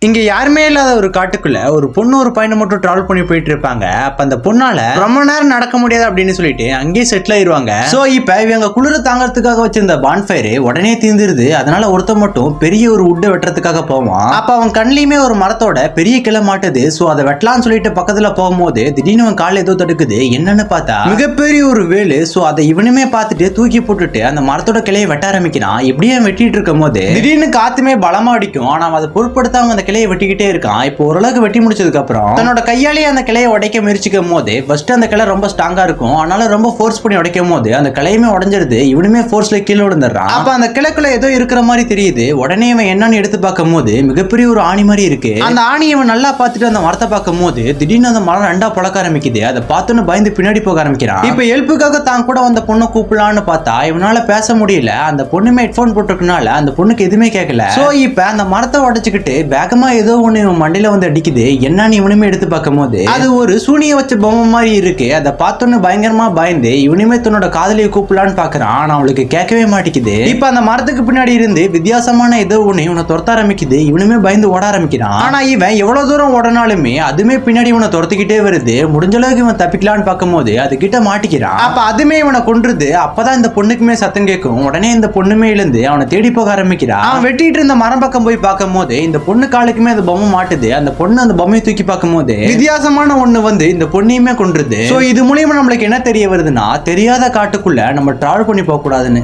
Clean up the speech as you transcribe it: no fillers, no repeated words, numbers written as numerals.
இங்க யாருமே இல்லாத ஒரு காட்டுக்குள்ள ஒரு பொண்ணு ஒரு பையனை மட்டும் டிராவல் பண்ணி போயிட்டு இருப்பாங்க. அப்ப அந்த பொண்ணால ரொம்ப நேரம் நடக்க முடியாது அப்படின்னு சொல்லிட்டு அங்கேயே செட்டில் ஆயிருவாங்க. சோ இப்ப இவங்க குளிர தாங்கறதுக்காக வச்சிருந்த பான்ஃபயர் உடனே தீர்ந்துருது. அதனால ஒருத்தர் மட்டும் பெரிய ஒரு உட்டை வெட்டுறதுக்காக போவான். அப்ப அவன் கண்ணிலுமே ஒரு மரத்தோட பெரிய கிளை மாட்டுது. சோ அதை வெட்டலாம்னு சொல்லிட்டு பக்கத்துல போகும்போது திடீர்னு அவன் கால ஏதோ தடுக்குது. என்னன்னு பார்த்தா மிகப்பெரிய ஒரு வேலு. சோ அதை இவனுமே பார்த்துட்டு தூக்கி போட்டுட்டு அந்த மரத்தோட கிளையை வெட்ட ஆரம்பிக்கிறான். இப்படியே வெட்டிட்டு இருக்கும் போது திடீர்னு காத்துமே பலமா அடிக்கும். ஆனா அதை பொருட்படுத்தாம அந்த கிளையை வெட்டிக்கிட்டே இருக்கான். இப்போ ஓரளவுக்கு வெட்டி முடிச்சதுக்கு அப்புறம் தன்னோட கையாலேயே அந்த கிளையை உடைக்க முயற்சிக்கும் போது ஃபர்ஸ்ட் அந்த கிளை ரொம்ப ஸ்ட்ராங்கா இருக்கும். அதனால ரொம்ப ஃபோர்ஸ் பண்ணி உடைக்கும் போது அந்த கிளையுமே உடைஞ்சிருது. இவனுமே ஃபோர்ஸ்ல கீழே விழுந்துடுறான். அப்ப அந்த கிளைக்குள்ள ஏதோ இருக்கிற மாதிரி தெரியுது. உடனே இவன் என்னன்னு எடுத்து பார்க்கும் போது மிகப்பெரிய ஒரு ஆணி மாதிரி இருக்கு. அந்த ஆணி இவன் நல்லா பார்த்துட்டு அந்த மரத்தை பார்க்கும் போது திடீர்னு அந்த மரம் ரெண்டா பழக்க ஆரம்பிக்குது. அதை பார்த்துன்னு பயந்து பின்னாடி போக ஆரம்பிக்கிறான். இப்ப ஹெல்ப்புக்காக தான் கூட வந்த பொண்ணை கூப்பிடலான்னு பார்த்தா இவனால பேச முடியல. அந்த பொண்ணுமே ஹெட்போன் போட்டிருக்கனால அந்த பொண்ணுக்கு எதுவுமே கேட்கல. சோ இப்ப அந்த மரத்தை உடைச்சுக்கிட்டு வேகமா ஏதோ ஒண்ணு இவன் மண்டையில வந்து அடிக்குது. என்னன்னு இவனுமே எடுத்து பார்க்கும் போது அது ஒரு சூனிய வச்ச பொம்மை மாதிரி இருக்கு. அதை பார்த்தோன்னு பயங்கரமா பயந்து இவனுமே தன்னோட காதலியை கூப்பிடலான்னு பாக்குறான். ஆனா அவளுக்கு கேட்கவே மாட்டேங்குது. இப்ப அந்த மரத்துக்கு பின்னாடி இருந்து வித்தியாசமான ஏதோ ஒண்ணு இவனை துரத்த ஆரம்பிக்குது. இவனுமே பயந்து ஓட ஆரம்பிக்கிறான். ஆனா இவன் எவ்வளவு தூரம் ஓடனாலுமே அதுமே பின்னாடி இவனை துரத்திக்கிட்டே வருது. முடிஞ்ச அளவுக்கு இவன் தப்பிக்கலான்னு பார்க்கும் போது அது கிட்ட மாட்டிக்கிறான். அப்ப அதுமே இவனை கொன்றுது. அப்பதான் இந்த பொண்ணுக்குமே சத்தம் கேட்கும். உடனே இந்த பொண்ணுமே இழுந்து அவனை தேடி போக ஆரம்பிக்கிறான். அவன் வெட்டிட்டு இருந்த மரம் பக்கம் போய் பார்க்கும் போது இந்த பொண்ணு காலுக்குமே அந்த பொம்மை மாட்டுது. அந்த பொண்ணு அந்த பொம்மையை தூக்கி பார்க்கும் போது வித்தியாசமான ஒண்ணு வந்து இந்த பொண்ணையுமே கொன்றுது. சோ இது மூலியமா நம்மளுக்கு என்ன தெரிய வருதுன்னா தெரியாத காட்டுக்குள்ள நம்ம டிராவல் பண்ணி போக கூடாதுன்னு.